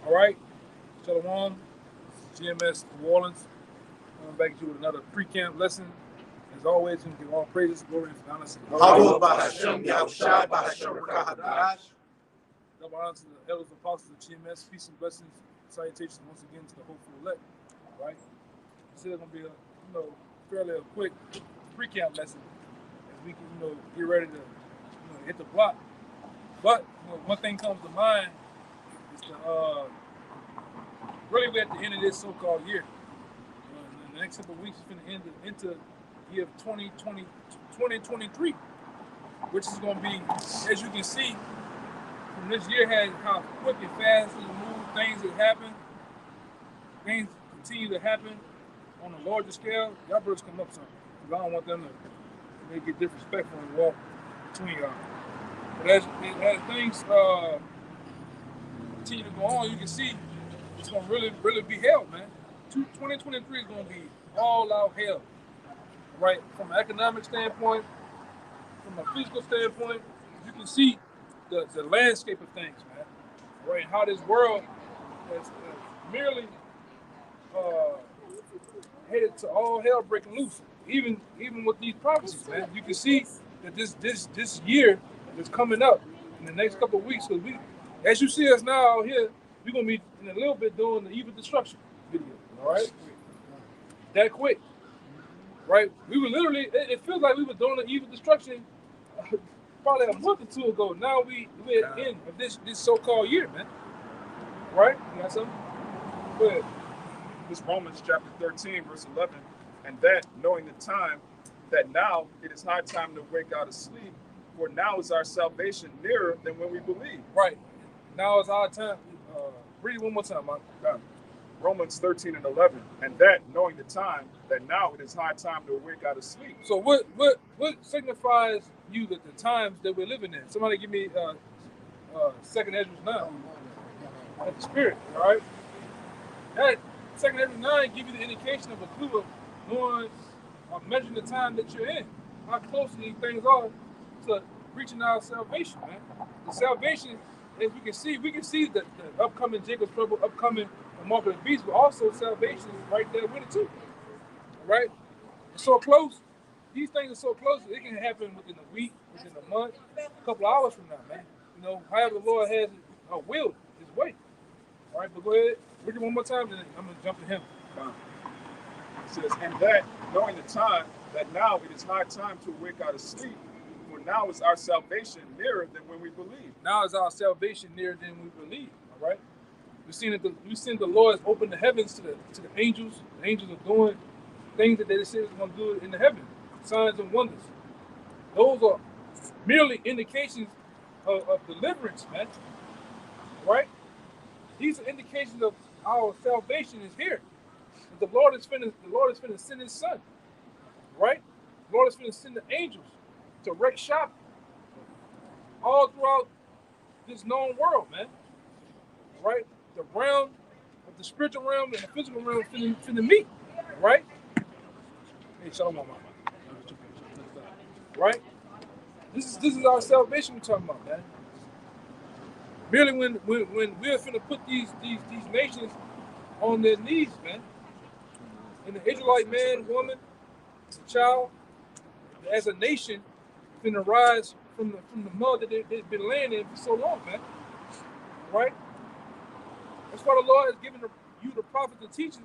All right, Shalom, GMS New Orleans. Coming back to you with another pre-camp lesson. As always, we give all praises, glory, and honor to the Lord. Double honor to the elders and apostles of GMS. Peace and blessings, salutations once again to the hopeful elect. All right, this is going to be a fairly quick pre-camp lesson as we can get ready to hit the block. But one thing comes to mind is the really we're at the end of this so-called year. In the next couple of weeks, it's going to end into the year of 2023, which is going to be, as you can see, from this year has how quick and fast it moved, things that happen, things continue to happen on a larger scale. Y'all brothers come up some, because I don't want them to get disrespectful and walk between y'all. But as things continue to go on, you can see it's going to really be hell, man. 2023 is going to be all out hell, right? From an economic standpoint, from a physical standpoint, you can see the landscape of things, man, right? How this world has merely headed to all hell breaking loose. Even with these prophecies, man, you can see that this year that's coming up in the next couple of weeks, because as you see us now out here, we're gonna be in a little bit doing the evil destruction video, all right? That quick, right? We were literally, it feels like we were doing the evil destruction probably a month or two ago. Now we're at the end of this so-called year, man. Right? You got something? Go ahead. This Romans chapter 13, verse 11, and that knowing the time, that now it is high time to wake out of sleep, for now is our salvation nearer than when we believe. Right. Now is our time. Read it one more time, Mike. Romans 13 and 11, and that knowing the time, that now it is high time to wake out of sleep. So what signifies you that the times that we're living in? Somebody give me 2nd Ezra 9. That's the spirit, all right? That 2nd Ezra 9 give you the indication of a clue of knowing or measuring the time that you're in. How close these things are to reaching our salvation, man. The salvation, as we can see the upcoming Jacob's trouble, upcoming the mark of the beast, but also salvation is right there with it too. All right? It's so close. These things are so close, it can happen within a week, within a month, a couple of hours from now, man. However the Lord has willed his way. All right, but go ahead. Read it one more time, then I'm going to jump to him. It says, and that, knowing the time, that now it is high time to wake out of sleep, for now is our salvation nearer than when we believe. Now is our salvation nearer than we believe, all right? We've seen the Lord has opened the heavens to the angels. The angels are doing things that they said was going to do in the heaven, signs and wonders. Those are merely indications of deliverance, man. Right? These are indications of our salvation is here. The Lord is finna send his son. Right? The Lord is finna send the angels to wreak shop all throughout this known world, man. Right? The realm of the spiritual realm and the physical realm finna meet. Right? Hey, shalom, mama. Right? This is our salvation we're talking about, man. Merely when we're finna put these nations on their knees, man. And the Israelite man, woman, the child, as a nation, finna rise from the mud that they've been laying in for so long, man. Right? That's why the Lord has given you the prophets and teachers to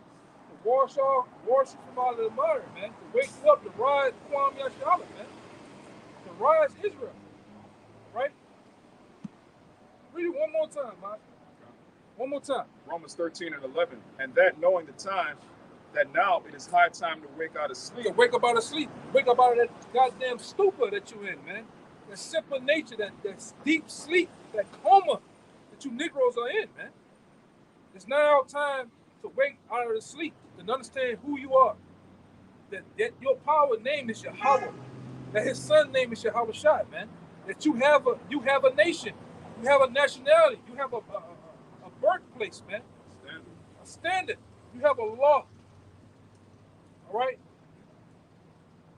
wash you from all of the mud, man. To wake you up, to rise Kwam Yashala, man. To rise Israel. Right? Read it one more time, Mike. One more time. Romans 13 and 11. And that knowing the time, that now it is high time to wake out of sleep. To wake up out of sleep. Wake up out of that goddamn stupor that you're in, man. That simple nature, that deep sleep, that coma that you Negroes are in, man. It's now time to wake out of the sleep, to understand who you are. That your power name is Yahweh. That his son's name is Yahweh Shai, man. That you have a nation. You have a nationality. You have a birthplace, man. A standard. You have a law. All right?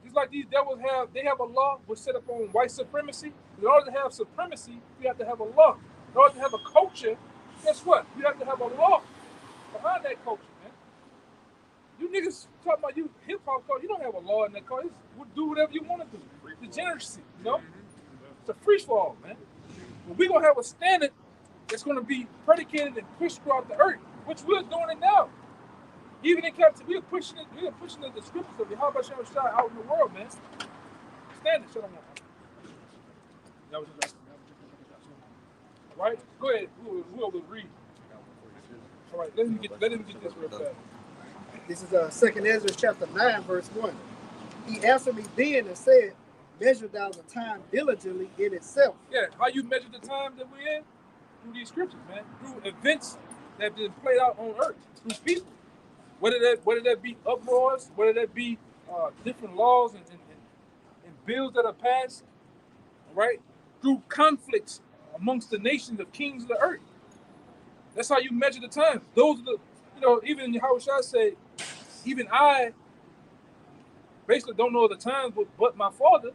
Just like these devils they have a law which set up on white supremacy. In order to have supremacy, you have to have a law. In order to have a culture, guess what? You have to have a You niggas talking about you hip hop culture. You don't have a law in that culture. Do whatever you want to do. Degeneracy, you know? It's a free fall, man. But we're gonna have a standard that's gonna be predicated and pushed throughout the earth, which we're doing it now. Even in captivity, we're pushing the scriptures of Yahweh Shem Shai out in the world, man. Standard, shut up now. That was just right? Go ahead. Whoever read. All right, let him get this real fast. This is 2nd Ezra chapter 9, verse 1. He answered me then and said, measure thou the time diligently in itself. Yeah, how you measure the time that we're in? Through these scriptures, man. Through events that have been played out on earth, through people. Whether that be uproars, whether that be different laws and bills that are passed, right? Through conflicts amongst the nations of kings of the earth. That's how you measure the time. Those are the, even Yahweh Shai said, even I basically don't know the times but my Father.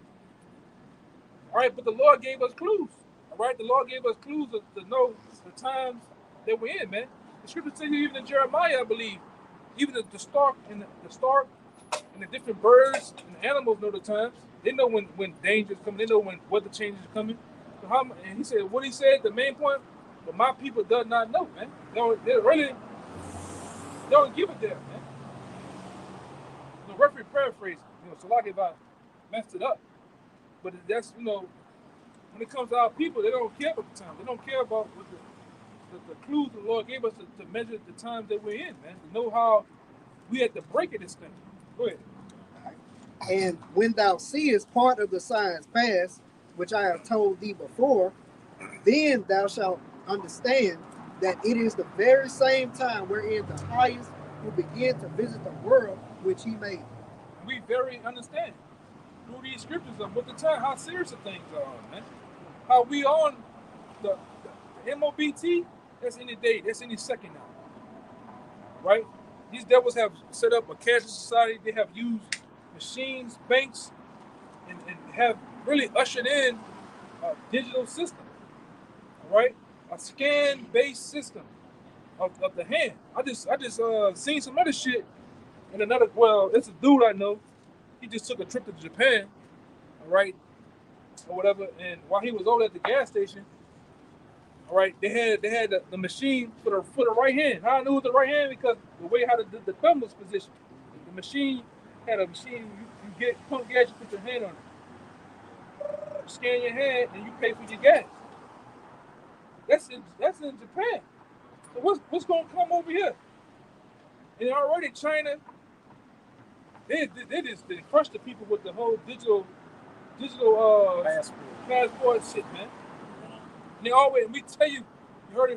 All right, but the Lord gave us clues. All right, the Lord gave us clues to know the times that we're in, man. The scripture tells you even in Jeremiah, I believe, even the stork and the different birds and the animals know the times. They know when danger is coming. They know when weather changes are coming. So and he said, what he said, the main point, but my people does not know, man. They really don't give a damn, man. The referee paraphrase, so like if I messed it up. But that's, when it comes to our people, they don't care about the time. They don't care about what the clues the Lord gave us to measure the time that we're in, man. To know how we had to break it this thing. Go ahead. And when thou seest part of the signs pass, which I have told thee before, then thou shalt understand that it is the very same time wherein the highest will begin to visit the world which he made. We very understand through these scriptures of what the time, how serious the things are, man. How we on the MOBT, that's any day, that's any second now. Right? These devils have set up a cashless society. They have used machines, banks, and have really ushered in a digital system. All right? A scan-based system of the hand. I just seen some other shit in it's a dude I know. He just took a trip to Japan, all right, or whatever, and while he was over at the gas station, all right, they had the machine for the right hand. How I knew it was the right hand because the way how the thumb was positioned. The machine had a machine. You get pump gas, you put your hand on it. Scan your hand, and you pay for your gas. That's in Japan. So what's going to come over here? And already China, they crushed the people with the whole digital passport shit, man. And they always, we tell you, you heard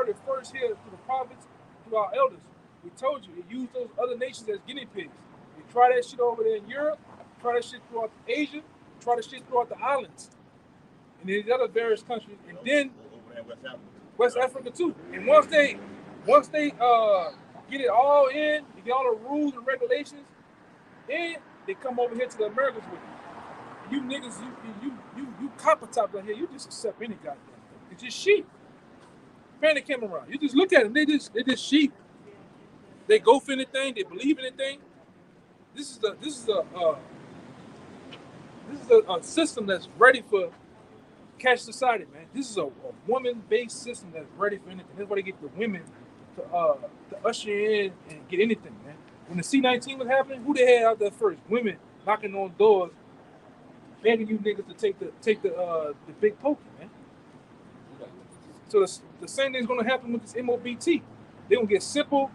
it first here through the prophets, through our elders. We told you, they used those other nations as guinea pigs. They try that shit over there in Europe, try that shit throughout Asia, try that shit throughout the islands, and these other various countries, and then West Africa too. And once they get it all in, they get all the rules and regulations, then they come over here to the Americas with it. You niggas, you copper top right here, you just accept any goddamn thing. It's just sheep. Pan the camera around. You just look at them, they just sheep. They go for anything, they believe in anything. This is a system that's ready for cash society, man. This is a woman-based system that's ready for anything. That's why they get the women to usher in and get anything, man. When the C-19 was happening, who they had out there first? Women knocking on doors, begging you niggas to take the big pokey, man. So the same thing's gonna happen with this MOBT. They're gonna get simple.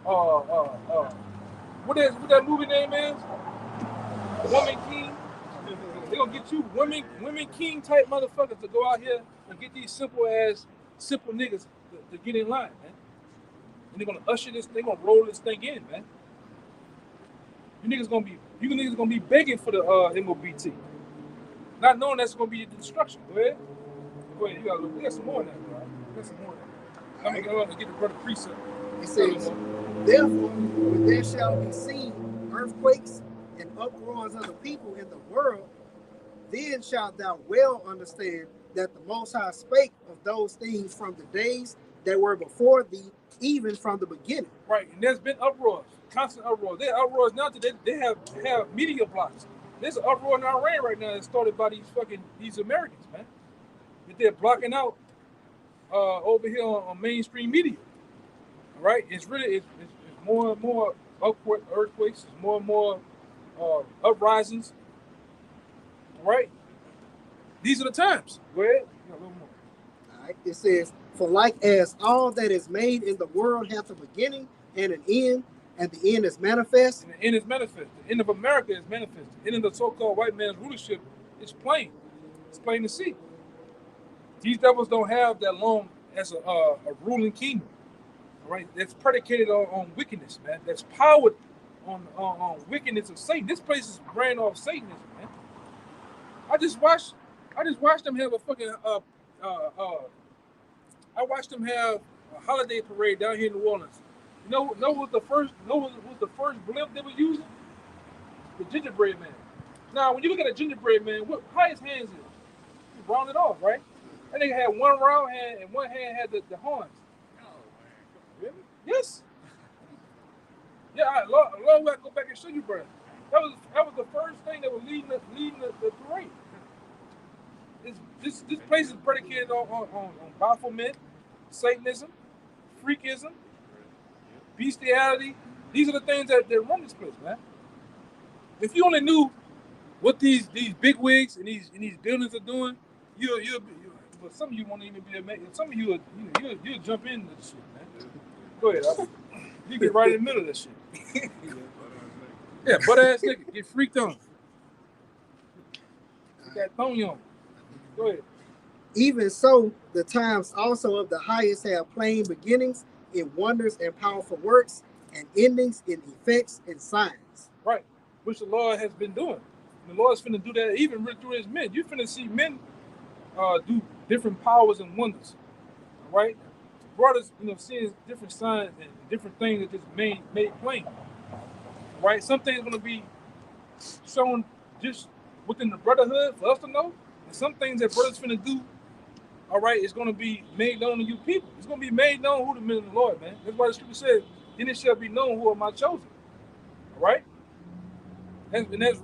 What that movie name is? Woman King. They're gonna get you women king type motherfuckers to go out here and get these simple niggas to get in line, man. And they're gonna usher this, they're gonna roll this thing in, man. You niggas gonna be begging for the MOBT. Not knowing that's gonna be your destruction. Go ahead, you gotta look. We got some more now, bro. We got some more now. I'm gonna get the brother precept. It says, therefore, when there shall be seen earthquakes and uproars of the people in the world, then shalt thou well understand that the Most High spake of those things from the days that were before thee, even from the beginning. Right, and there's been uproars. constant uproar. There are uproars now that they have media blocks. There's an uproar in Iran right now that's started by these Americans, man. That they're blocking out over here on mainstream media. Right? It's more and more earthquakes. It's more and more uprisings. Right? These are the times. Go ahead. A little more. All right. It says, for like as all that is made in the world hath a beginning and an end, and the end is manifest. And the end is manifest. The end of America is manifest. The end of the so-called white man's rulership is plain. It's plain to see. These devils don't have that long as a ruling kingdom. All right? That's predicated on wickedness, man. That's powered on wickedness of Satan. This place is ran off Satanism, man. I just watched them have a fucking I watched them have a holiday parade down here in New Orleans. You know what was the first blimp they were using? The gingerbread man. Now, when you look at a gingerbread man, how his hands is? He rounded off, right? That nigga had one round hand and one hand had the horns. Oh, man. Really? Yes. Yeah, Lord, we have to go back and show you, brother. That was the first thing that was leading the parade. This place is predicated on Baphomet, Satanism, freakism, bestiality. These are the things that run this place, man. If you only knew what these big wigs and these buildings are doing, but some of you won't even be amazed. Some of you you'll jump into this shit, man. Go ahead, you get right in the middle of that shit. Yeah, butt ass nigga, get freaked on. Get that thong on. Go ahead. Even so, the times also of the highest have plain beginnings in wonders and powerful works, and endings in effects and signs. Right, which the Lord has been doing. The Lord's finna do that even through his men. You're finna see men do different powers and wonders. Right? Brothers, seeing different signs and different things that just made plain. Right? Some things gonna be shown just within the brotherhood for us to know, and some things that brothers finna do, all right, it's gonna be made known to you people. It's gonna be made known who the men of the Lord, man. That's why the scripture says, then it shall be known who are my chosen. All right? And that's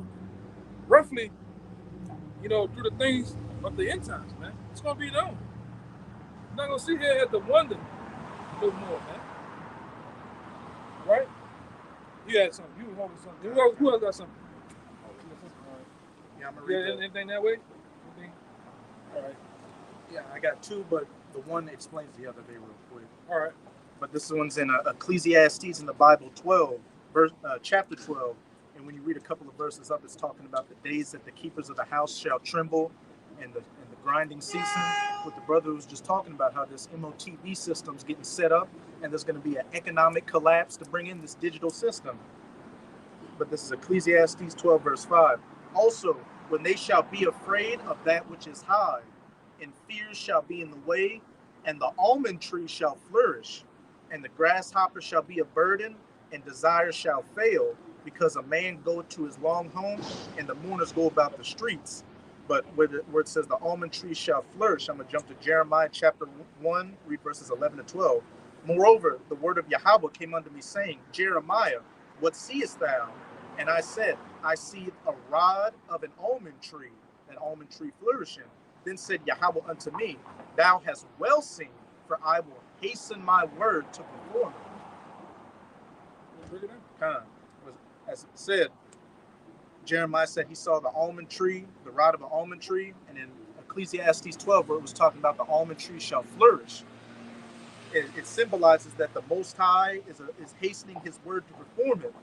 roughly, through the things of the end times, man. It's gonna be known. You're not gonna sit here and have to wonder a little more, man. Right? You had something. You were holding something. Who else got something? Yeah, I'm gonna read anything that way? Anything? All right. Yeah, I got two, but the one explains the other day real quick. All right. But this one's in Ecclesiastes in the Bible 12, chapter 12. And when you read a couple of verses up, it's talking about the days that the keepers of the house shall tremble and the grinding ceasing. What the brother was just talking about, how this MOTV system's getting set up and there's going to be an economic collapse to bring in this digital system. But this is Ecclesiastes 12, verse 5. Also, when they shall be afraid of that which is high, and fears shall be in the way, and the almond tree shall flourish, and the grasshopper shall be a burden, and desire shall fail, because a man go to his long home, and the mourners go about the streets. But where it says the almond tree shall flourish, I'm going to jump to Jeremiah chapter 1, read verses 11 to 12. Moreover, the word of Yahweh came unto me, saying, Jeremiah, what seest thou? And I said, I see a rod of an almond tree flourishing. Then said Yahweh unto me, thou hast well seen, for I will hasten my word to perform it. As it said, Jeremiah said he saw the almond tree, the rod of an almond tree, and in Ecclesiastes 12, where it was talking about the almond tree shall flourish, it symbolizes that the Most High is hastening his word to perform it.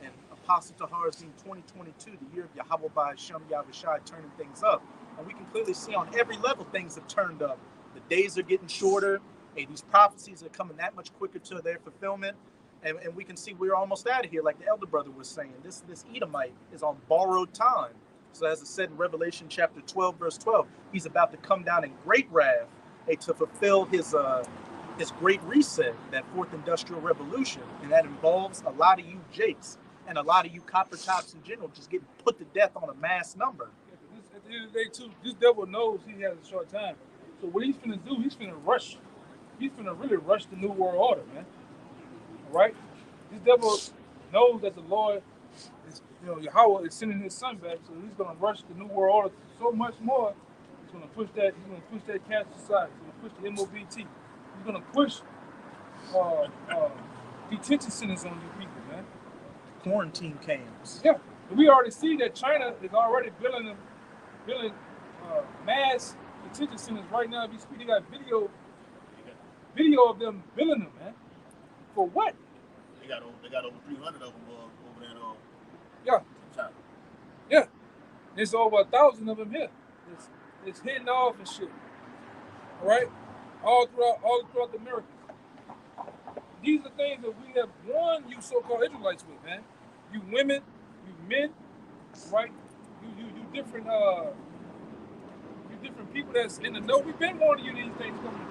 And Apostle Tahar is in 2022, the year of Yahweh by Hashem Yahushai, turning things up. And we can clearly see on every level things have turned up. The days are getting shorter. And these prophecies are coming that much quicker to their fulfillment. And we can see we're almost out of here, like the elder brother was saying. This Edomite is on borrowed time. So as it said in Revelation chapter 12, verse 12, he's about to come down in great wrath to fulfill his great reset, that fourth industrial revolution. And that involves a lot of you jakes and a lot of you copper tops in general just getting put to death on a mass number. At the end of the day, too, this devil knows he has a short time. So what he's finna do, he's finna rush. He's finna really rush the New World Order, man. All right? This devil knows that the Lord is, Yahweh is sending His Son back, so He's gonna rush the New World Order so much more. He's gonna push that. He's gonna push that cash society. He's gonna push the MOBT. He's gonna push detention centers on you people, man. Quarantine camps. Yeah, and we already see that China is already building mass detention centers right now. If you speak, they got video of them building them, man. For what? They got over 300 of them over there. Yeah. China. Yeah. There's over 1,000 of them here. It's hitting off and shit. All right? All throughout the Americas. These are things that we have won you so-called Israelites with, man. You women, you men, right? You different people that's in the know. We've been warning you these things coming.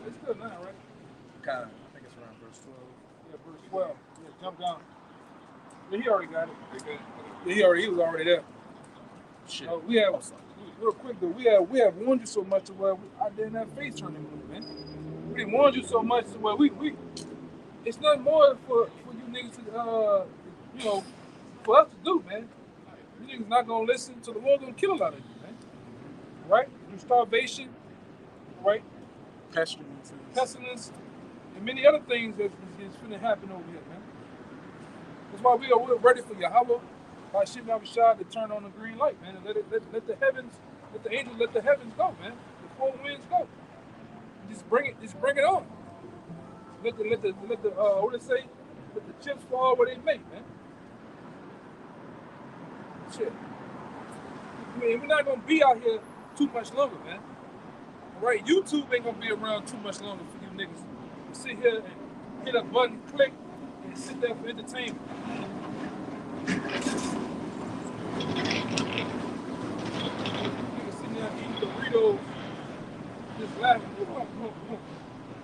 It's still 9, right? Kind of. I think it's around verse 12. Yeah, verse 12. Yeah, jump down. Yeah, he already got it. Yeah, he was already there. Shit. We have real quick though. We have warned you so much to where I didn't have face turning, man. We didn't warn you so much to where we it's nothing more for you niggas to for us to do, man. You niggas not gonna listen, so the Lord's gonna kill a lot of you, man. Right? Through starvation, right? Pestilence, and many other things that is going to happen over here, man. That's why we're ready for Yahweh, by Shib Shah, to turn on the green light, man, and let the heavens, let the angels, let the heavens go, man. The four winds go. And just bring it on. Let the what they say? Let the chips fall where they may, man. Shit. I mean, we're not gonna be out here too much longer, man. Right, YouTube ain't gonna be around too much longer for you niggas to sit here and hit a button, click, and sit there for entertainment. Niggas sitting there eating Doritos, just laughing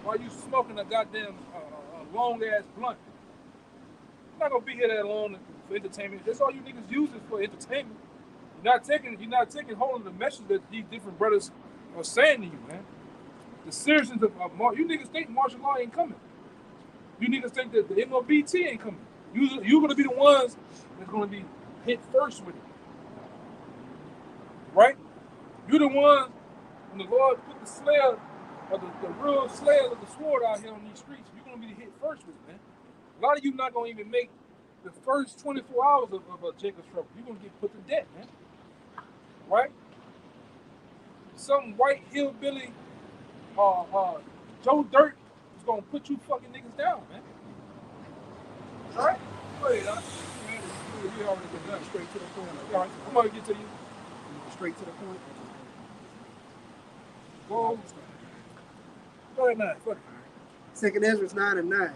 while you smoking a goddamn long ass blunt. You're not gonna be here that long for entertainment. That's all you niggas use it for entertainment. You're not taking hold of the message that these different brothers are saying to you, man. The seriousness of you niggas think martial law ain't coming. You niggas think that the MOBT ain't coming. You're gonna be the ones that's gonna be hit first with it. Right? You're the ones when the Lord put the slayer or the real slayers of the sword out here on these streets, you're gonna be hit first with it, man. A lot of you not gonna even make the first 24 hours of Jacob's trouble. You're gonna get put to death, man. Right? Some white hillbilly, Joe Dirt is gonna put you fucking niggas down, man. All right? Go ahead, huh? We already been done straight to the point. All right, I'm gonna get to you. Straight to the point. Go ahead, 9. Fuck it. 2 Ezra 9 and 9.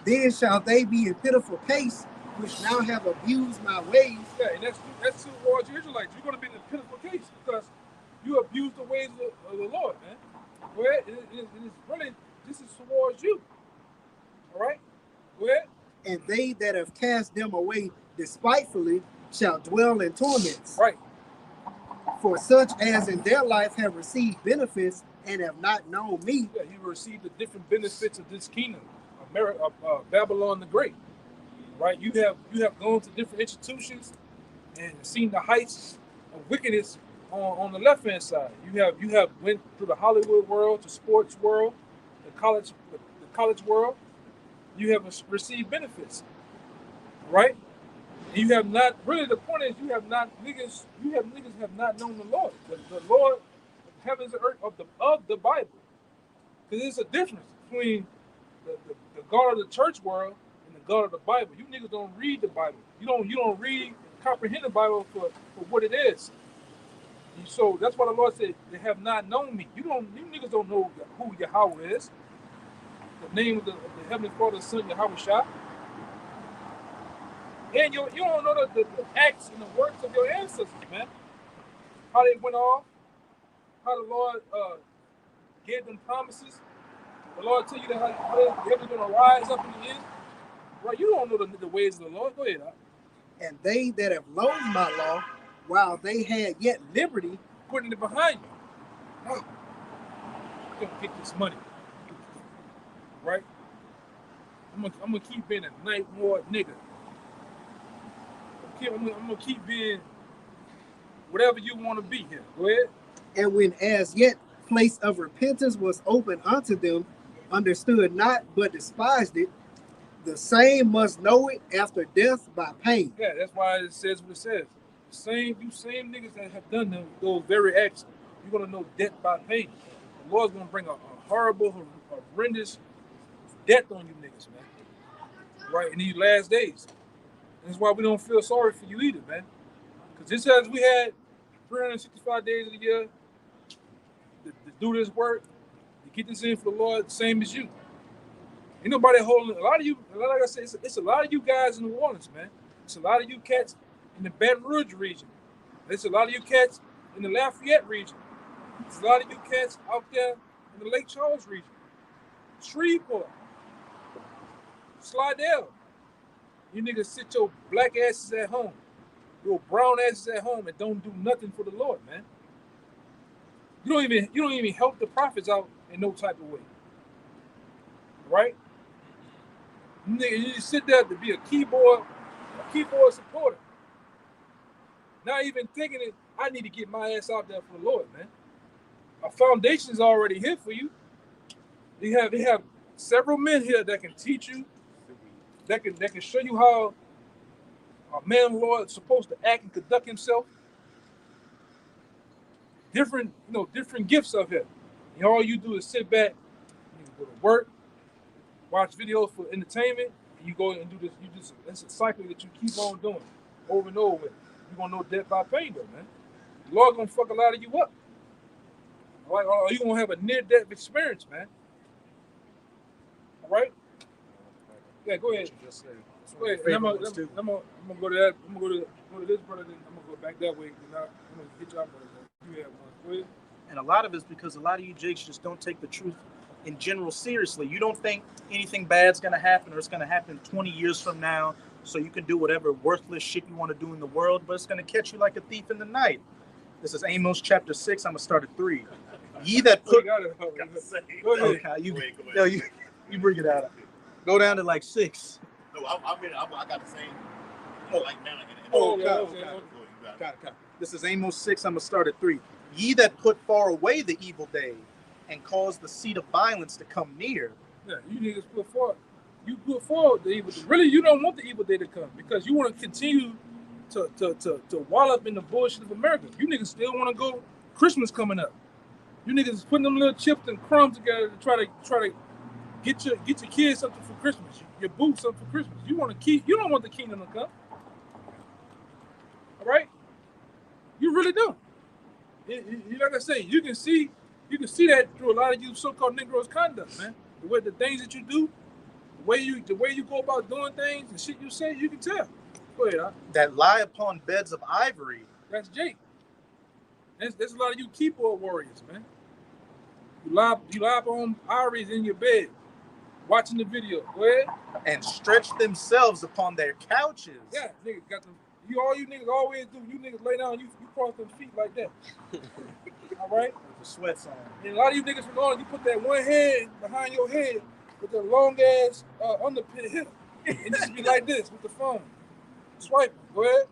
Then shall they be in pitiful case, which now have abused my ways. Yeah, and that's towards the Israelites. You're gonna be in a pitiful case because you abuse the ways of the Lord, man. Go ahead. This is towards you. All right? Go ahead. And they that have cast them away despitefully shall dwell in torments. Right. For such as in their life have received benefits and have not known me. Yeah, you received the different benefits of this kingdom, Babylon the Great. Right? You have gone to different institutions and seen the heights of wickedness on the left hand side. You have went through the Hollywood world, the sports world, the college world. You have received benefits, right? And you have not really. The point is, niggas have not known the Lord, the Lord of heavens and earth of the Bible. Because there's a difference between the God of the church world and the God of the Bible. You niggas don't read the Bible. You don't read and comprehend the Bible for what it is. So that's why the Lord said, they have not known me. You niggas don't know who Yahweh is. The name of the Heavenly Father, Son, Yahweh Shah. And you don't know the acts and the works of your ancestors, man. How they went off, how the Lord gave them promises. The Lord tell you that how they're going to rise up in the end. Right? You don't know the ways of the Lord. Go ahead. And they that have loathed my law, while they had yet liberty, Putting it behind you. No. You're going to get this money. Right? I'm gonna keep being a night ward nigga. I'm gonna keep being whatever you want to be here. Go ahead. and when as yet place of repentance was open unto them, understood not but despised it, the same must know it after death by pain. Yeah, that's why it says what it says. You same niggas that have done those very acts, you're gonna know death by pain. The Lord's gonna bring a horrible, horrendous death on you niggas, man. Right in these last days. And that's why we don't feel sorry for you either, man. Because just as we had 365 days of the year to do this work, to get this in for the Lord, same as you. Ain't nobody holding a lot of you. Like I said, it's a lot of you guys in New Orleans, man. It's a lot of you cats in the Baton Rouge region. It's a lot of you cats in the Lafayette region. It's a lot of you cats out there in the Lake Charles region, Shreveport, Slidell. You niggas sit your black asses at home, your brown asses at home, and don't do nothing for the Lord, man. You don't even help the prophets out in no type of way, right? You just sit there to be a keyboard supporter. Not even thinking that I need to get my ass out there for the Lord, man. A foundation is already here for you. They have several men here that can teach you, that can show you how a man of the Lord is supposed to act and conduct himself. Different gifts of here. And all you do is sit back, you go to work, watch videos for entertainment, and you go and do this. That's a cycle that you keep on doing over and over with. You're gonna know death by pain, though, man. The Lord gonna fuck a lot of you up. All right, or you gonna have a near-death experience, man. All right. Yeah, go ahead. Go ahead. I'm gonna go to that. I'm gonna go to this brother, then I'm gonna go back that way. I'm gonna hit y'all brother. You have one. Go ahead. And a lot of it's because a lot of you jakes just don't take the truth in general seriously. You don't think anything bad's gonna happen or it's gonna happen 20 years from now, so you can do whatever worthless shit you want to do in the world, but it's gonna catch you like a thief in the night. This is Amos chapter 6. I'm gonna start at 3. Ye that put Go ahead. okay, you Go ahead. you bring it out. Go down to like 6. No, I got the same. Like now. Got it. This is Amos 6. I'm gonna start at 3. Ye that put far away the evil day, and cause the seat of violence to come near. Yeah, you niggas put forward. You put forward the evil day. Really, you don't want the evil day to come because you want to continue to wallop in the bullshit of America. You niggas still want to go. Christmas coming up. You niggas is putting them little chips and crumbs together to try to get your kids something for Christmas. Your boo something for Christmas. You don't want the kingdom to come. All right? You really don't. Like I say, you can see that through a lot of you so-called Negroes' conduct, man. The things that you do, the way you go about doing things, the shit you say, you can tell. Go ahead, huh? That lie upon beds of ivory. That's Jake. There's a lot of you keyboard warriors, man. You lie upon ivories in your bed, watching the video. Go ahead. And stretch themselves upon their couches. Yeah, niggas got them. All you niggas always do. You niggas lay down, you cross them feet like that. All right? With the sweats on. And a lot of you niggas from North, you put that one hand behind your head with the long ass underpin here, and just be like this with the phone, swiping. Go ahead.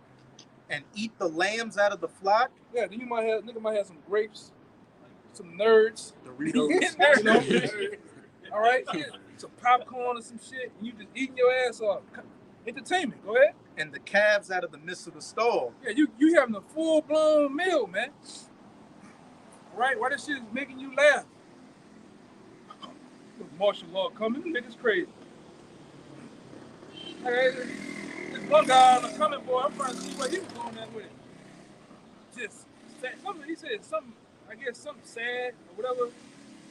And eat the lambs out of the flock. Yeah, then nigga might have some grapes, some nerds, Doritos. you know? All right, some popcorn or some shit, and you just eating your ass off. Entertainment. Go ahead. And the calves out of the midst of the stall. Yeah, you having a full blown meal, man. Right? Why this shit is making you laugh? Martial law coming, niggas crazy. Hey, this one guy on the coming boy, I'm trying to see where he was going at with it. Just sad. He said something, I guess something sad or whatever.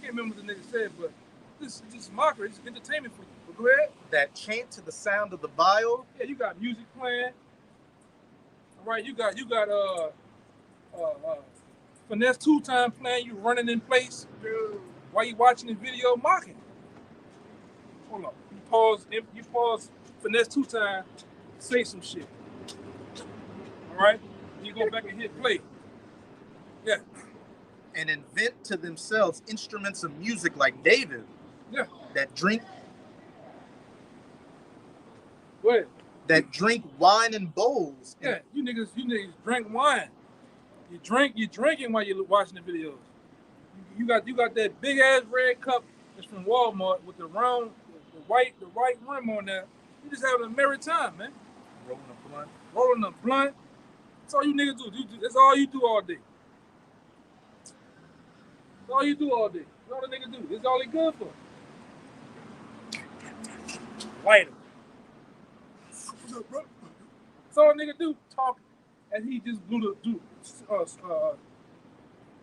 Can't remember what the nigga said, but this is just mockery. It's entertainment for you. But go ahead. That chant to the sound of the viol. Yeah, you got music playing. All right, you got finesse 2-time playing. You running in place while you watching the video mocking. Hold on. You pause. Finesse 2-time. Say some shit. All right. You go back and hit play. Yeah. And invent to themselves instruments of music like David. Yeah. That drink Go ahead. That drink wine in bowls. Yeah, you niggas drink wine. You drinking while you're watching the videos. You got that big ass red cup that's from Walmart with the round, the white rim on there. You just having a merry time, man. Rolling a blunt. That's all you niggas do. That's all you do all day. That's all you do all day. That's all the niggas do. That's all they good for. Lighter. That's all a nigga do. Talk, and he just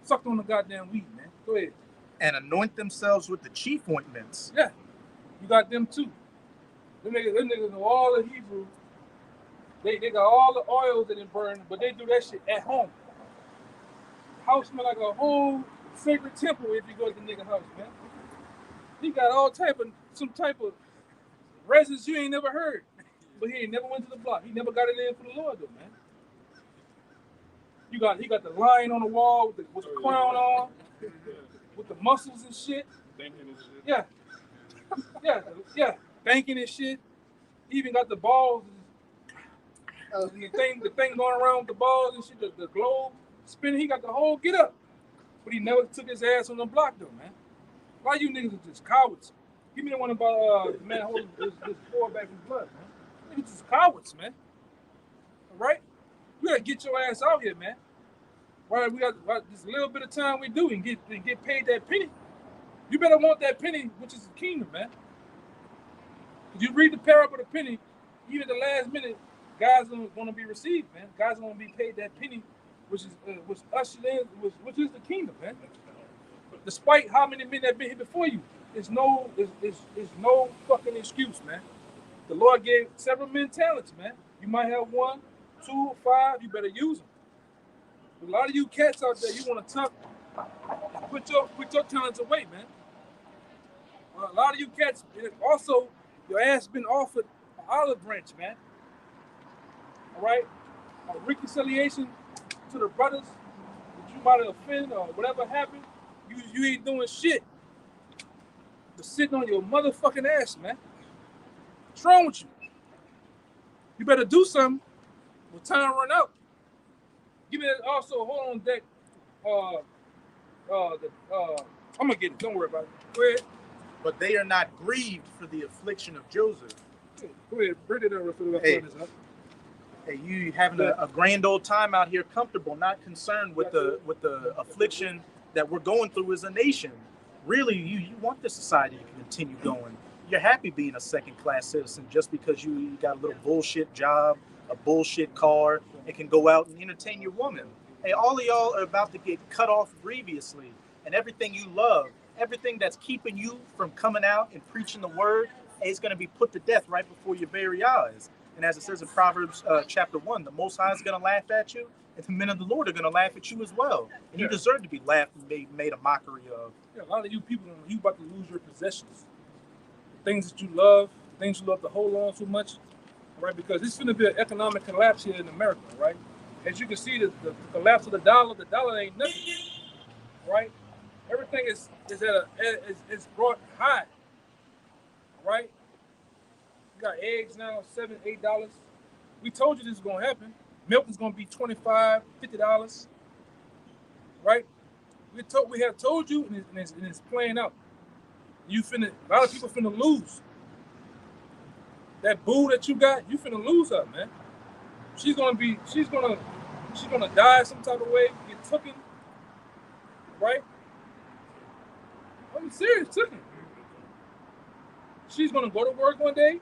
sucked on the goddamn weed, man. Go ahead. And anoint themselves with the chief ointments. Yeah, you got them too. Them niggas know all the Hebrew. They got all the oils that they burn, but they do that shit at home. House smell like a whole sacred temple if you go to the nigga house, man. He got some type of resins you ain't never heard. But he ain't never went to the block. He never got it in for the Lord though, man. He got the lion on the wall with the crown on, with the muscles and shit. Thinking and shit. Yeah. Thanking and shit. He even got the balls. The thing going around with the balls and shit, the globe spinning. He got the whole get up. But he never took his ass on the block though, man. Why you niggas are just cowards? Give me the one about the man holding his boy back in blood, man. Niggas just cowards, man. All right? We gotta get your ass out here, man. Right? We got this little bit of time we do and get paid that penny. You better want that penny, which is the kingdom, man. If you read the parable of the penny, even the last minute, guys are gonna be received, man. Guys are gonna be paid that penny, which is the kingdom, man. Despite how many men have been here before you, there's no fucking excuse, man. The Lord gave several men talents, man. You might have 1, 2, 5. You better use them. A lot of you cats out there, you want to tuck and put your talents away, man. A lot of you cats, also, your ass been offered an olive branch, man. All right? A reconciliation to the brothers that you might have offended or whatever happened. You ain't doing shit. But sitting on your motherfucking ass, man. What's wrong with you? You better do something when time run out. Give me that also, hold on deck. I'm gonna get it. Don't worry about it. Go ahead. But they are not grieved for the affliction of Joseph. Go ahead. Bring it over for the rest of Hey, you having a grand old time out here, comfortable, not concerned with the affliction that we're going through as a nation. Really, you want this society to continue going. You're happy being a second-class citizen just because you got a little bullshit job, a bullshit car, and can go out and entertain your woman. Hey, all of y'all are about to get cut off grievously, and everything you love, everything that's keeping you from coming out and preaching the word, is going to be put to death right before your very eyes. And as it says in Proverbs chapter 1, the Most High is going to laugh at you, and the men of the Lord are going to laugh at you as well. And you deserve to be laughed and made a mockery of. Yeah, a lot of you people, you about to lose your possessions. The things that you love, the things you love to hold on to much, right? Because it's going to be an economic collapse here in America, right? As you can see, the collapse of the dollar ain't nothing, right? Everything is brought high, right? You got eggs now, $7, $8. We told you this is going to happen. Milk is going to be $25, $50, right? We have told you, and it's playing out. A lot of people finna lose. That boo that you got, you finna lose her, man. She's gonna die some type of way, get taken, right? I'm serious, taken. She's gonna go to work one day,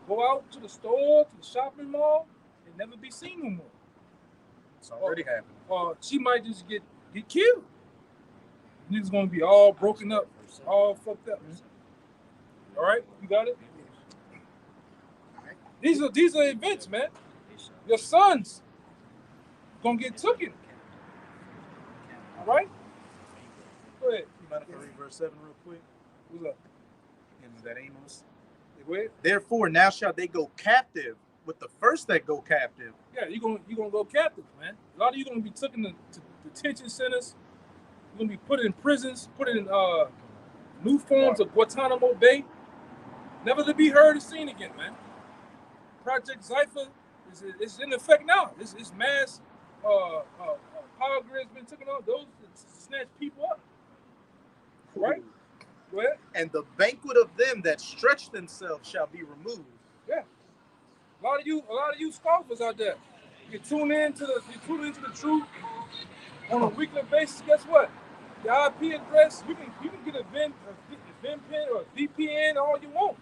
go out to the store, to the shopping mall, and never be seen no more. It's already happening. Or she might just get killed. Niggas gonna be all broken up, all fucked up. All right, you got it. These are events, man. Your sons gonna get taken. All right. Go ahead. You mind if I read verse 7 real quick? What's up? And is that Amos? Go ahead. Therefore, now shall they go captive with the first that go captive. Yeah, you gonna go captive, man. A lot of you gonna be taken to detention centers. You're gonna be put in prisons, put in new forms of Guantanamo Bay, never to be heard or seen again, man. Project Zypher is in effect now. It's mass power grids been taken off. Those snatch people up, right? Go ahead. And the banquet of them that stretch themselves shall be removed. Yeah. A lot of you scoffers out there. You tune into the truth on a weekly basis. Guess what? The IP address, you can get a VPN or a VPN all you want.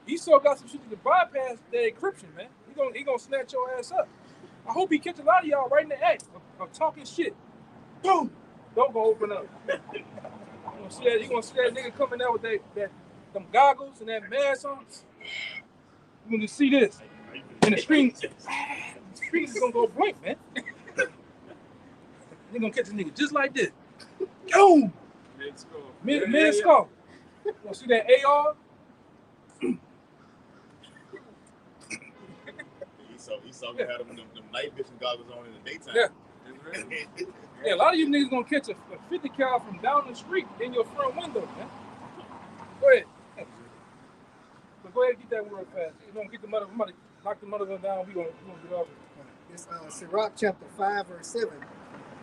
Esau got some shit to bypass the encryption, man. He gonna snatch your ass up. I hope he catch a lot of y'all right in the act of talking shit. Boom! Don't go open up. You gonna see that nigga coming out with them goggles and that mask on. You gonna see this. And the screen is gonna go blank, man. They gonna catch this nigga just like this. Boom! Mid skull. You gonna see that AR? Esau had them night vision goggles on in the daytime. Yeah. Yeah, a lot of you niggas gonna catch a 50 cal from down the street in your front window, man. Go ahead. But go ahead and get that word fast. We're gonna get the mother, knock the mother down. We're gonna get off it. It's Sirach chapter 5, verse 7.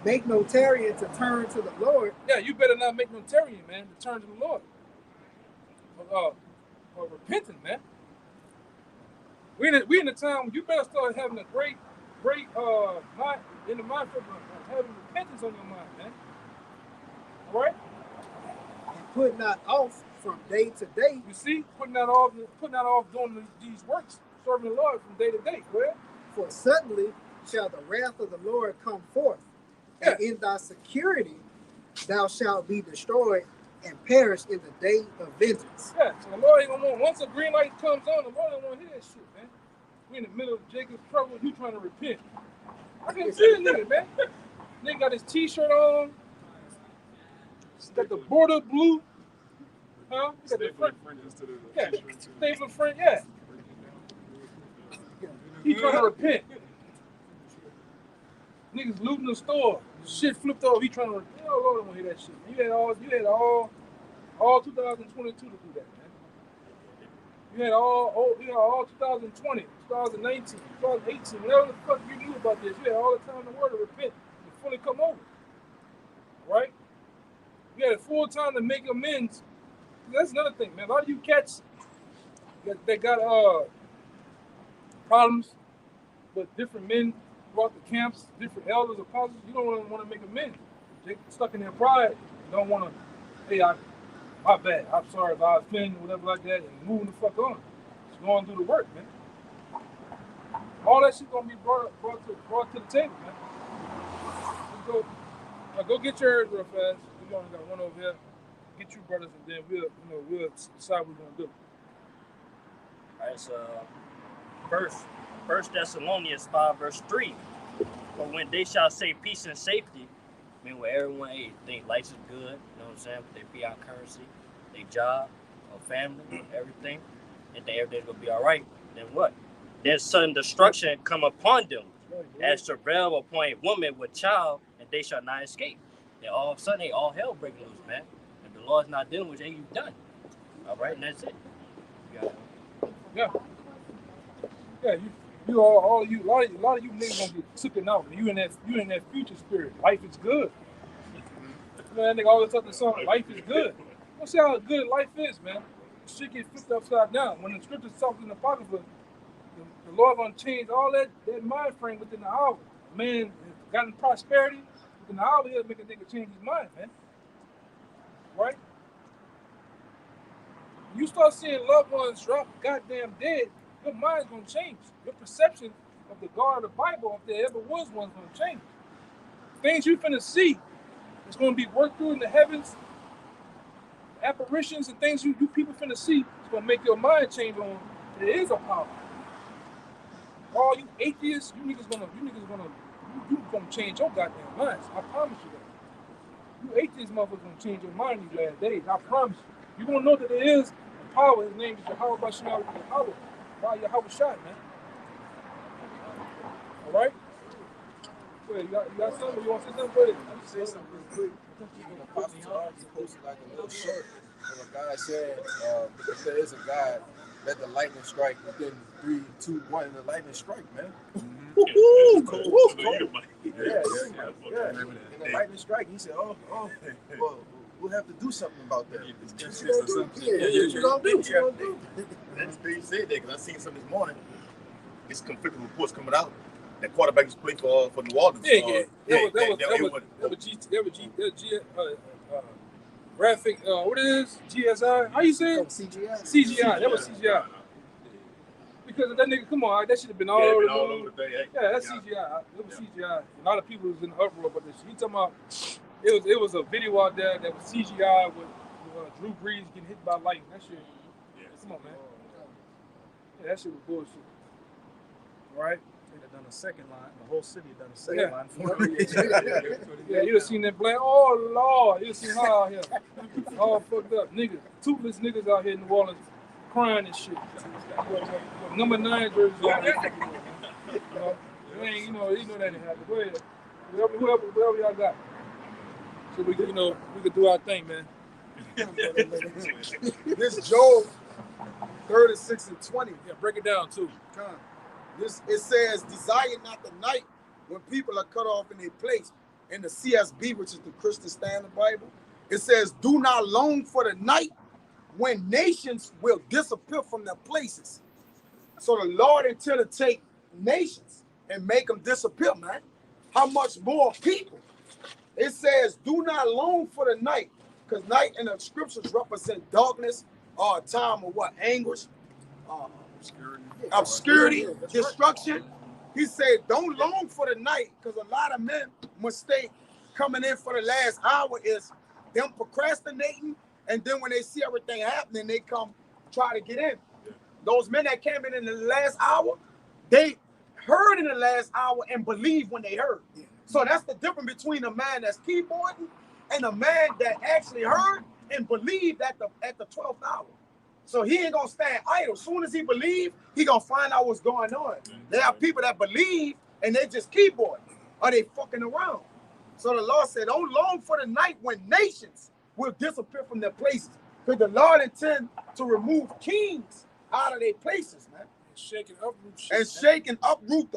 Make no tarrying to turn to the Lord. Yeah, you better not make no tarrying, man, to turn to the Lord. Or repenting, man. We in a time when you better start having a great mind in the mind of having repentance on your mind, man. All right? And put not off from day to day. You see, putting that off doing these works, serving the Lord from day to day. Go ahead. For suddenly shall the wrath of the Lord come forth, and in thy security thou shalt be destroyed and perish in the day of vengeance. Yeah, so the Lord ain't gonna want, once a green light comes on, the Lord don't want to hear that shit, man. We in the middle of Jacob's trouble, you trying to repent. I can see the nigga, man. Nigga got his t-shirt on, got the border blue, huh? Got the front, staple front, yeah. He trying to repent. Niggas looting the store, shit flipped over. He trying to repent. Oh Lord, don't want to hear that shit. You had all 2022 to do that, man. You had all 2020, 2019, 2018, whatever the fuck you knew about this. You had all the time in the world to repent and fully come over. Right? You had a full time to make amends. That's another thing, man. A lot of you cats that got problems with different men throughout the camps, different elders, apostles, you don't want to make amends. They stuck in their pride. You don't want to, hey, my bad. I'm sorry if I offended, whatever like that, and moving the fuck on. Just going through the work, man. All that shit gonna be brought to the table, man. Let's go get yours real fast. We only got one over here. Get you brothers, and then we'll decide what we're gonna do. All right, so First Thessalonians 5 verse 3. But when they shall say peace and safety, I mean, where everyone think life is good, you know what I'm saying? But they fiat currency, their job, or family, everything, and they everything's gonna be all right. Then what? Then sudden destruction come upon them, as travail upon a woman with child, and they shall not escape. Then all of a sudden, all hell break loose, man. If the Lord's not dealing with you, you've done. All right, and that's it. Yeah. A lot of you niggas gonna get taken out. You in that future spirit. Life is good. Man, nigga always talk to song. Life is good. Don't see how good life is, man. Shit get flipped upside down. When the scriptures talk in the Apocrypha, the Lord gonna change all that mind frame within the hour. Man got in prosperity within the hour. He'll make a nigga change his mind, man. Right? You start seeing loved ones drop goddamn dead, your mind's gonna change. Your perception of the God of the Bible, if there ever was one, going to change. Things you finna see, it's going to be worked through in the heavens, apparitions and things you people finna see. It's going to make your mind change on there is a power. All you atheists, you gonna change your goddamn minds. I promise you that. You atheists motherfuckers gonna change your mind these last days. I promise you. You gonna know that there is a power. His name is Yahweh Bashar Yahweh. By Yahweh Shai, man. All right? Go ahead. You got something? You want to say something? Go ahead. Let me say something real quick. Even Apostle Charles posted like a little short of a guy saying, if there is a God, let the lightning strike within 3, 2, 1, and the lightning strike, man. Cold. Yeah. And the lightning strike, he said, well, we'll have to do something about that. What you gonna do? That's the thing you said there, because I seen something this morning. It's conflicting reports coming out. That quarterback is playing for New Orleans. Graphic, what it is? GSI? How you say it? CGI. That was CGI. Because that nigga, come on, that should have been all over the day. Yeah, that's CGI. It was CGI. A lot of people was in the uproar about this. He talking about it was a video out there that was CGI with Drew Brees getting hit by lightning. That shit. Yeah. Come on, man. Yeah, that shit was bullshit. Right? They'd have done a second line. The whole city had done a second line for him. Yeah, you'd have seen that black. Oh, Lord. You'd have seen how out here. All fucked up. Niggas. Toothless niggas out here in New Orleans crying and shit. Number 9 jerseys on there. You know that didn't happen. Go ahead. Whoever y'all got. So we could do our thing, man. This Job 36 and 20. Yeah, break it down too. It says, desire not the night when people are cut off in their place. In the CSB, which is the Christian Standard Bible, it says, do not long for the night when nations will disappear from their places. So the Lord intended to take nations and make them disappear, man. How much more people? It says, do not long for the night, because night in the scriptures represent darkness or a time of what? Anguish, obscurity, destruction. He said, don't long for the night, because a lot of men mistake coming in for the last hour is them procrastinating, and then when they see everything happening, they come try to get in. Those men that came in the last hour, they heard in the last hour and believed when they heard. So that's the difference between a man that's keyboarding and a man that actually heard and believed at the 12th hour. So he ain't gonna stand idle. As soon as he believe, he gonna find out what's going on. There are people that believe and they just keyboard, or they fucking around. So the Lord said, don't long for the night when nations will disappear from their places. Because the Lord intends to remove kings out of their places, man. Shake and uproot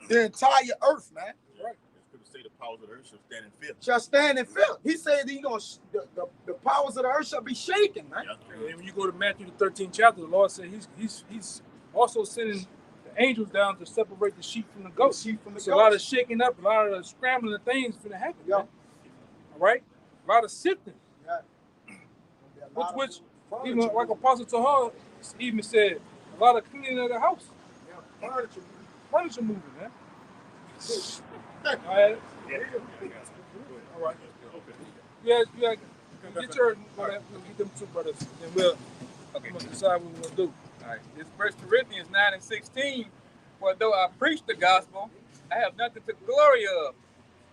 the entire earth, man. Right. People say the powers of the earth shall stand in fear. Shall stand in fear. He said the powers of the earth shall be shaken, man. Yeah. And when you go to Matthew the 13th chapter, the Lord said he's also sending the angels down to separate the sheep from the goats. So a lot of shaking up, a lot of scrambling of things finna happen. Yeah. All right? A lot of sifting. Yeah. Which even like Apostle Tahar even said, a lot of cleaning of the house. Yeah. Furniture moving, man. All right. Yeah. All right. Yeah, get your get them 2 brothers, and we'll decide what we're gonna do. All right. It's 1 Corinthians 9 and 16. For though I preach the gospel, I have nothing to glory of.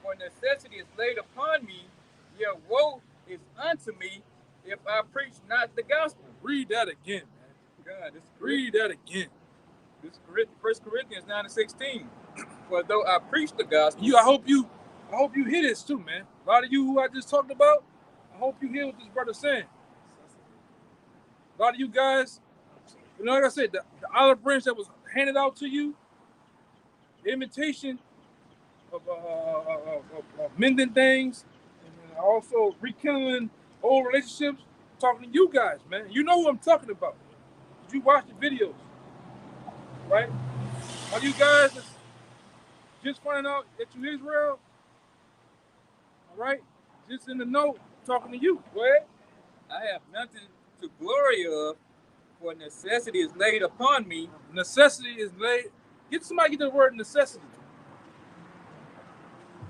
For necessity is laid upon me, yet woe is unto me if I preach not the gospel. Read that again, man. God, read that again. This is 1 Corinthians 9 and 16. For though I preach the gospel, I hope you hear this too, man. A lot of you who I just talked about, I hope you hear what this brother's saying. A lot of you guys, like I said, the olive branch that was handed out to you, the imitation of mending things, and also rekindling old relationships. I'm talking to you guys, man. You know who I'm talking about. Did you watch the videos? Right? Are you guys just finding out that you Israel? All right? Just in the know, talking to you. Go ahead. I have nothing to glory of, for necessity is laid upon me. Necessity is laid Get somebody get the word necessity.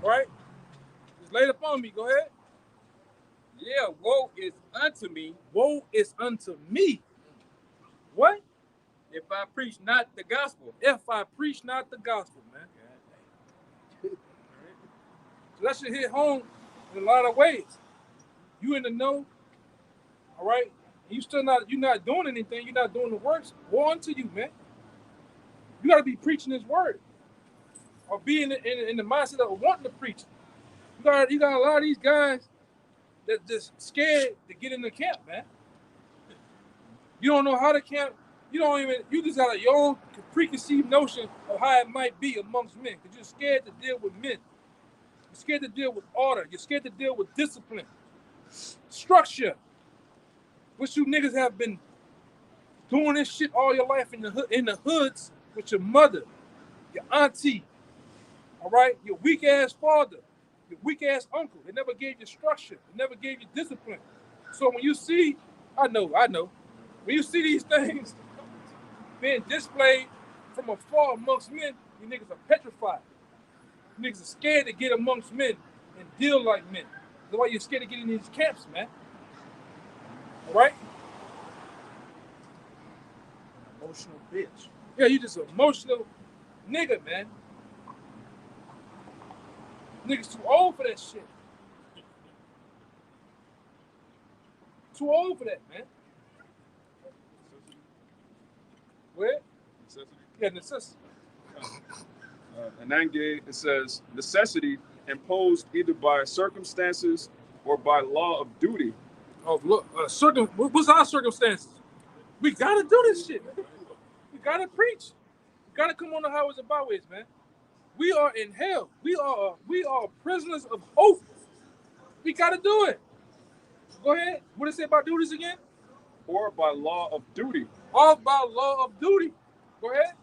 Right? Just lay it upon me. Go ahead. Yeah, woe is unto me Woe is unto me. What? if I preach not the gospel. If I preach not the gospel, man. So that should hit home in a lot of ways. You in the know, all right? You still not, you're not doing anything. You're not doing the works. Woe unto you, man. You got to be preaching His word, or be in the mindset of wanting to preach. You got a lot of these guys that just scared to get in the camp, man. You don't know how to camp. You just got your own preconceived notion of how it might be amongst men, because you're scared to deal with men. You're scared to deal with order. You're scared to deal with discipline, structure. Which you niggas have been doing this shit all your life in the hoods with your mother, your auntie, all right, your weak ass father, your weak ass uncle. They never gave you structure. They never gave you discipline. So when you see, I know, when you see these things being displayed from afar amongst men, you niggas are petrified. You niggas are scared to get amongst men and deal like men. That's why you're scared to get in these camps, man. All right? Emotional bitch. Yeah, you just an emotional nigga, man. Niggas too old for that shit. Too old for that, man. Where? Necessity. Yeah, necessity. And then it says necessity imposed either by circumstances or by law of duty. Oh, look, what's our circumstances? We gotta do this shit, man. We gotta preach. We gotta come on the highways and byways, man. We are in hell. We are prisoners of oath. We gotta do it. Go ahead. What did it say about do this again? Or by law of duty. All by law of duty. Go ahead.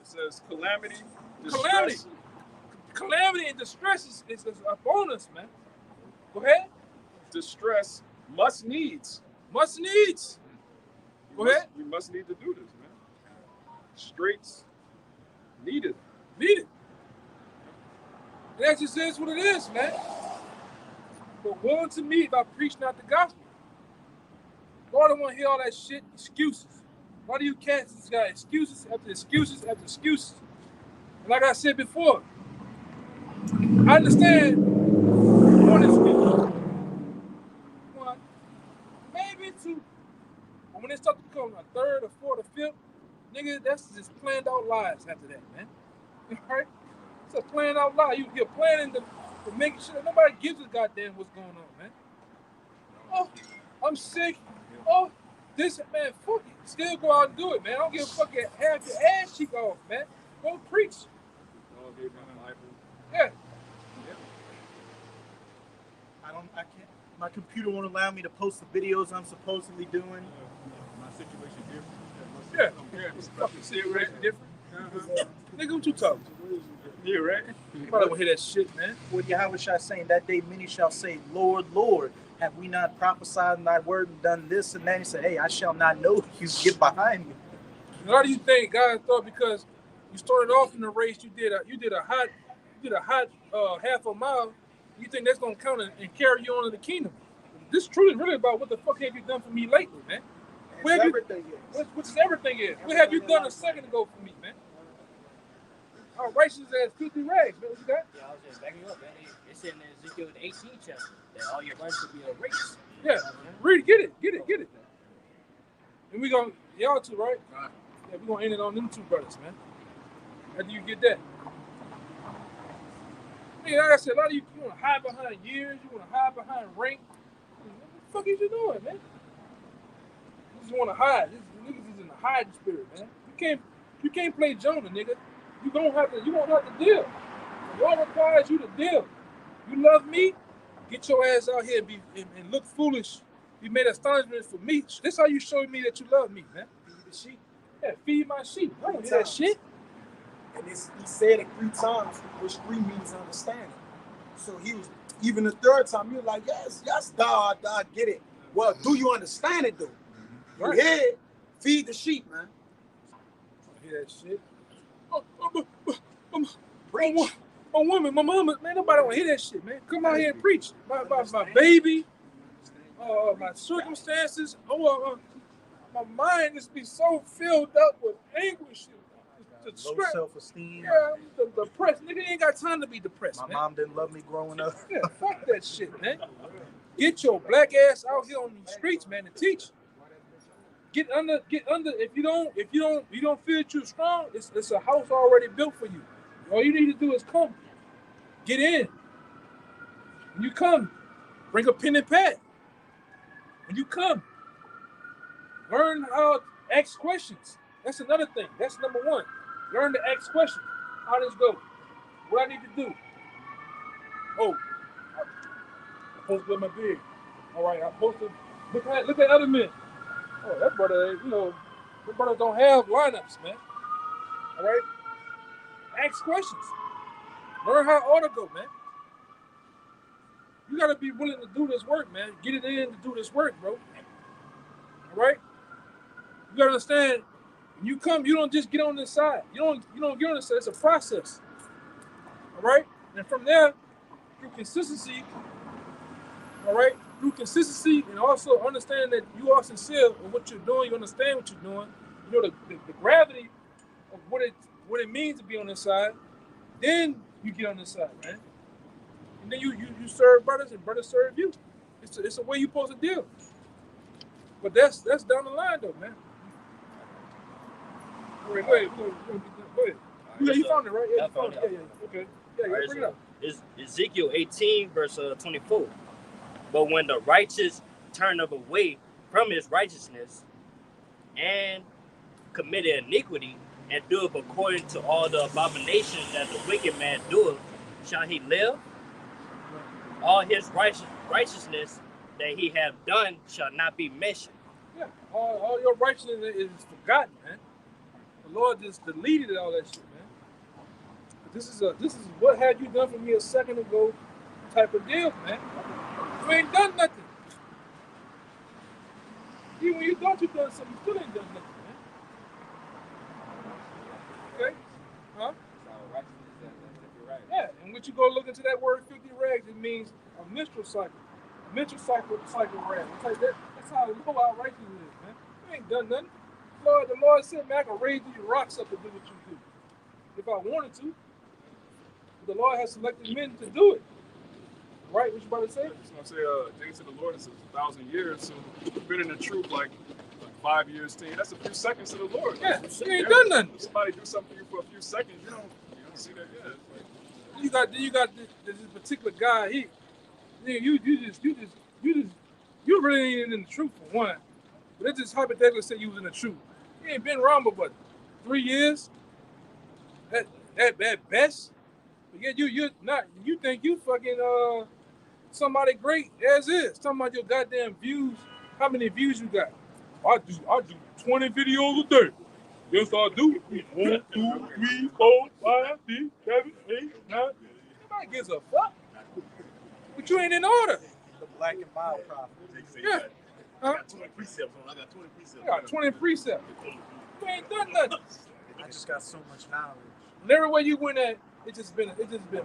It says calamity, distress. Calamity and distress is upon us, man. Go ahead. Distress must needs. Must needs. Go ahead. We must need to do this, man. Straits needed. Needed. That just is what it is, man. But woe unto me if I preach not the gospel. Lord, I don't want to hear all that shit. Excuses. Why do you cats this guy? Excuses after excuses after excuses. And like I said before, I understand one excuse. One, maybe two. But when it starts to become a third or fourth or fifth, nigga, that's just planned out lies after that, man. All right? It's a planned out lie. You're planning to make sure that nobody gives a goddamn what's going on, man. Oh, I'm sick. Oh, this, man, fuck it. Still go out and do it, man. I don't give a fuck if half your ass cheek off, man. Go preach. Yeah. I can't. My computer won't allow me to post the videos I'm supposedly doing. My situation Yeah. Fucking situation different. Nigga, what you talking? Yeah, right? You probably won't hear that shit, man. What Yahweh shall saying, that day many shall say, Lord, Lord, have we not prophesied in thy word and done this and that? He said, hey, I shall not know you. Get behind me. How do you think God thought because you started off in the race, you did a hot half a mile, you think that's gonna count and carry you on to the kingdom? This truly really about what the fuck have you done for me lately, man? What is everything is? What have you done a second ago for me, man? How righteous as filthy rags, man. What you got? Yeah, I was just backing you up, man. It's in Ezekiel 18 chapter that all your brothers will be a race. Yeah, read it, get it. And we gonna, y'all two, right? Yeah, we gonna end it on them two brothers, man. After you get that. Man, like I said, a lot of you want to hide behind years, you want to hide behind rank. What the fuck is you doing, man? You just want to hide. This niggas is in the hiding spirit, man. You can't play Jonah, nigga. You won't have to deal. The Lord requires you to deal. You love me? Get your ass out here and look foolish. You made astonishment for me. This how you show me that you love me, man. Feed the sheep. Yeah, feed my sheep. I don't do that shit. And he said it 3 times, which 3 means understanding. So he was, even the 3rd time, he was like, yes, God, get it. Well, do you understand it, though? Right. You hear it? Feed the sheep, man. I hear that shit. my woman, my mama, man, nobody want to hear that shit, man. Come out here and preach. My baby, my circumstances, my mind just be so filled up with anguish. Low self-esteem. Yeah, I'm depressed. Nigga ain't got time to be depressed, My mom didn't love me growing up. Yeah, fuck that shit, man. Get your black ass out here on these streets, man, and teach. Get under. If you don't feel that you're strong, it's a house already built for you. All you need to do is come. Get in. When you come, bring a pen and pad. When you come, learn how to ask questions. That's another thing. That's number one. Learn to ask questions. How does this go? What I need to do? Oh, I'm supposed to let my beard. All right, I'm supposed to look at other men. Oh, that brother, the brothers don't have lineups, man. All right? Ask questions. Learn how it ought to go, man. You got to be willing to do this work, man. Get it in to do this work, bro. All right? You got to understand, when you come, you don't just get on this side. You don't get on this side. It's a process. All right? And from there, through consistency, all right? Through consistency and also understand that you are sincere in what you're doing, you understand what you're doing, you know the gravity of what it means to be on this side, then you get on this side, man. And then you serve brothers and brothers serve you. It's a way you're supposed to deal. But that's down the line though, man. All right, go ahead. You found it, right? Yeah, you found it. Yeah. Okay. Yeah, right, bring it up. It's Ezekiel 18, verse 24. But when the righteous turn away from his righteousness and committed iniquity and doeth according to all the abominations that the wicked man doeth, shall he live? All his righteousness that he have done shall not be mentioned. Yeah, all your righteousness is forgotten, man. The Lord just deleted all that shit, man. This is what had you done for me a second ago type of deal, man. You ain't done nothing. Even when you thought you done something, you still ain't done nothing, man. Okay? Huh? Yeah, and when you go look into that word 50 rags, it means a menstrual cycle. A menstrual cycle rag. It's like that's how low our righteousness is, man. You ain't done nothing. The Lord said, man, I can raise these rocks up to do what you do. If I wanted to. But the Lord has selected men to do it. Right? What you about to say? I was going to say, days to the Lord is 1,000 years. So you've been in the truth like 5 years, 10. That's a few seconds to the Lord. Yeah, you ain't done nothing. If somebody do something for you for a few seconds, you don't see that yet. You got this particular guy. You really ain't in the truth for one. But let's just hypothetically say you was in the truth. You ain't been wrong but what, 3 years? At best. But yet you think you fucking somebody great as is. Talking about your goddamn views. How many views you got? I do 20 videos a day. Yes, I do. 1, 2, 3, 4, 5, 6, 7, 8, 9. Nobody gives a fuck. But you ain't in order. The black and mild prophet. Yeah. I got 20 precepts on. I got 20 precepts. You got 20 precepts. You ain't done nothing. I just got so much knowledge. And everywhere you went at, it's just been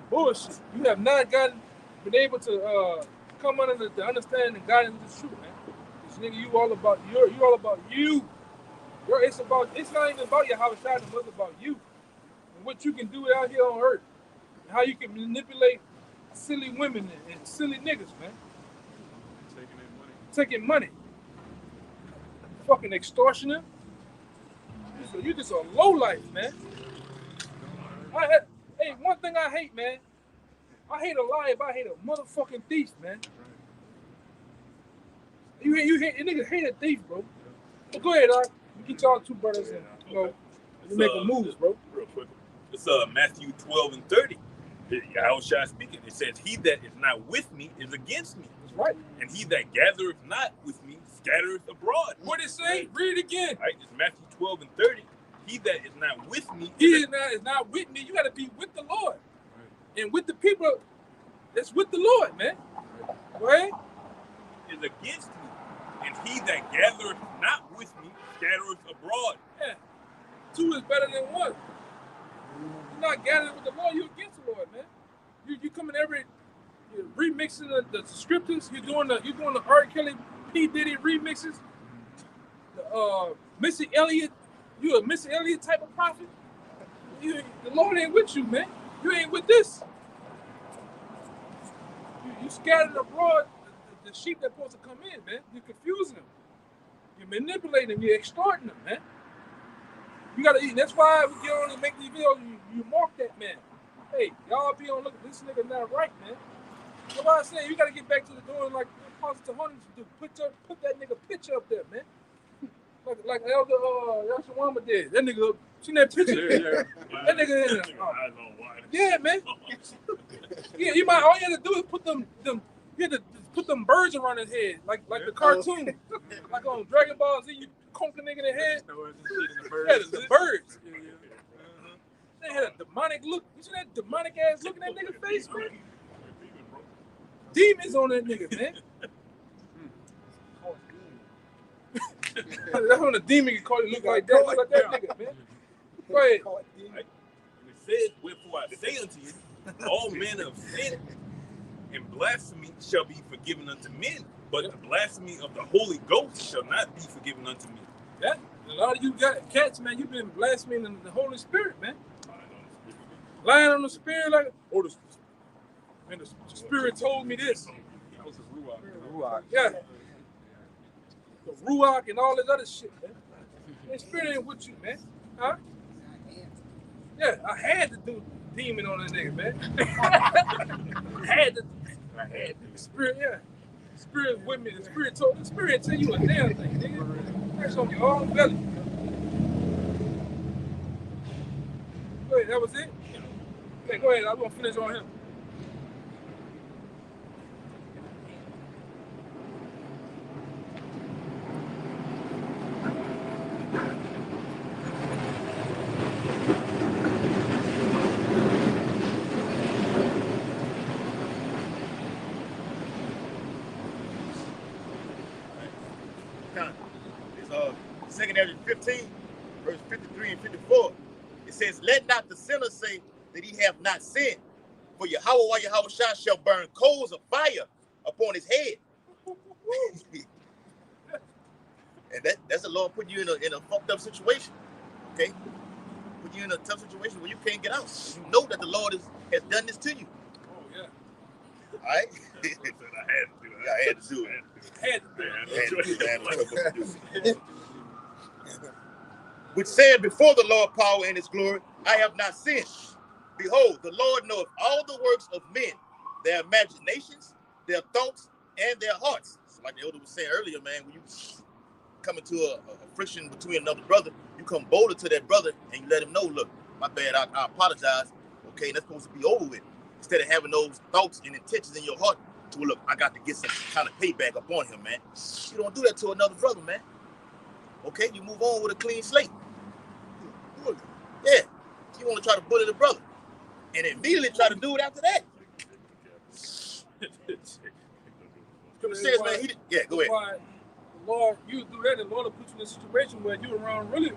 bullshit. You have not been able to come under the understanding and guidance of the truth, man. This nigga, you all about you. It's not even about your house shot, it's about you. And what you can do out here on earth. And how you can manipulate silly women and silly niggas, man. Taking money. Fucking extortioner. So you just a low life, man. Hey, one thing I hate, man. I hate a liar, but I hate a motherfucking thief, man. You niggas hate a thief, bro. So go ahead, Doc. You get y'all two brothers and you make a moves, bro. Real quick. It's Matthew 12 and 30. Yahushua speaking. It says, "He that is not with me is against me. That's right. And he that gathereth not with me scattereth abroad." What did it say? Read it again. Right? It's Matthew 12 and 30. He that is not with me is not with me. You got to be with the Lord. Right. And with the people that's with the Lord, man. Go ahead. Is against me. And he that gathereth not with me scattereth abroad. Yeah. Two is better than one. You're not gathering with the Lord, you're against the Lord, man. You coming you're remixing the scriptures, you're doing the R. Kelly P. Diddy remixes, Missy Elliott, you a Missy Elliott type of prophet. The Lord ain't with you, man. You ain't with this. You scattered abroad the sheep that's supposed to come in, man. You're confusing them. You're manipulating them. You're extorting them, man. You gotta eat. That's why we get on and make these videos. You mark that man. Hey, y'all be on look. This nigga not right, man. That's why I say you gotta get back to the doing like Apostle Hunter to do. Put that nigga picture up there, man. Like Elder Yashawama did. That nigga, seen that picture? Yeah. That nigga in there. Yeah, man. Yeah, all you had to do is put them you had to put them birds around his head, like the cartoon. Like on Dragon Ball Z, you conk the nigga in the head. Yeah, the birds. They had a demonic look. You see that demonic ass look in that nigga face, man? Demons on that nigga, man. That's when a demon can call you look like that. Look like that nigga, man. Go ahead. And it says, wherefore I say unto you, all men of sin and blasphemy shall be forgiven unto men, but the blasphemy of the Holy Ghost shall not be forgiven unto me. That a lot of you got cats, man. You've been blaspheming the Holy Spirit, man. Lying on the Spirit, like, man, the Spirit told me this. That was the Ruach. Yeah. The Ruach and all this other shit, man. The Spirit ain't with you, man. Huh? Yeah, I had to do demon on that nigga, man. I had to. The Spirit, yeah. The Spirit with me. The Spirit tell you a damn thing, nigga. That's on your own belly. Go ahead, that was it? Okay, go ahead. I'm gonna finish on him. It's 2 Corinthians 15, verse 53 and 54. It says, let not the sinner say that he have not sinned, for Yahweh shall burn coals of fire upon his head. And that's the Lord putting you in a fucked up situation. Okay? Put you in a tough situation where you can't get out. You know that the Lord has done this to you. Oh, yeah. All right? I had to do it. Which said before the Lord power and his glory, I have not sinned. Behold, the Lord knoweth all the works of men, their imaginations, their thoughts, and their hearts. So like the elder was saying earlier, man, when you come into a friction between another brother, you come bolder to that brother and you let him know, look, my bad, I apologize. Okay, and that's supposed to be over with. Instead of having those thoughts and intentions in your heart to, look, I got to get some kind of payback upon him, man. You don't do that to another brother, man. Okay, you move on with a clean slate. Yeah, you want to try to bully the brother and immediately try to do it after that. Scripture says, man, go ahead. Why the Lord, you do that, and the Lord will put you in a situation where you're around real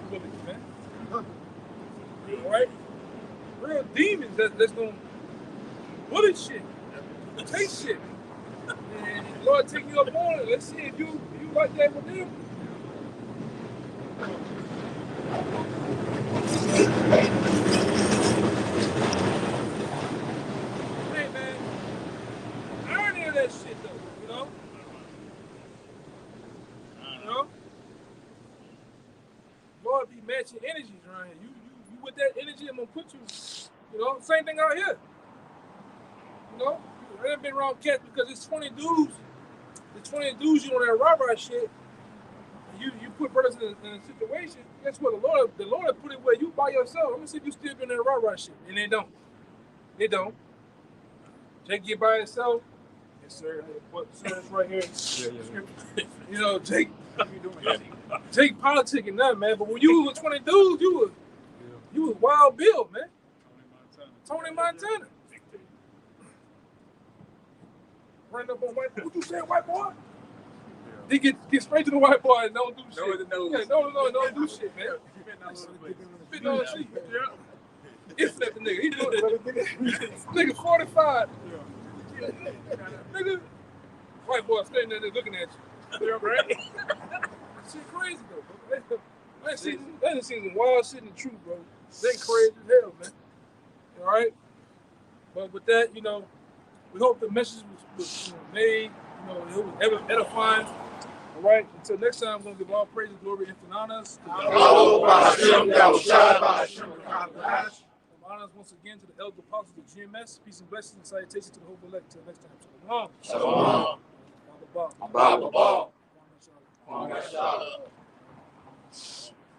bullies, man. All right? Real demons that's going to bully shit, take shit. And the Lord take you up on it. Let's see if you like that with them. Hey, man, I ain't hear that shit though, you know? You know? Lord be matching energies around here. You with that energy, I'm gonna put you, you know, same thing out here. You know? I ain't been around cats because it's 20 dudes. The 20 dudes you on that rah-rah shit. You put brothers in a situation. Guess what? The Lord put it where you by yourself. I'm gonna see if you still been in that rah-rah shit. And they don't. They don't. Jake get by himself. Yes, sir. That's right here. Yeah. You know, Jake. Jake politicking that, man. But when you was with 20 dudes, you was Wild Bill, man. Tony Montana. Running up on white boy. What you saying, white boy? They get straight to the white boy and don't do shit. Don't do shit, man. Spitting on the sheet. If that the nigga, he doing it. Nigga 45. Nigga, white boy standing there looking at you. You right? Shit crazy though, bro. I done seen some wild shit in the truth, bro. They crazy as hell, man. All right? But with that, you know, we hope the message was made, you know, it was edifying. All right? Until next time, we're going to give all praise and glory and honors. Honors once again to the elder apostles of GMS. Peace and blessings and salutations to the whole elect. Until next time. Shalom. Shalom. Baba. Baba.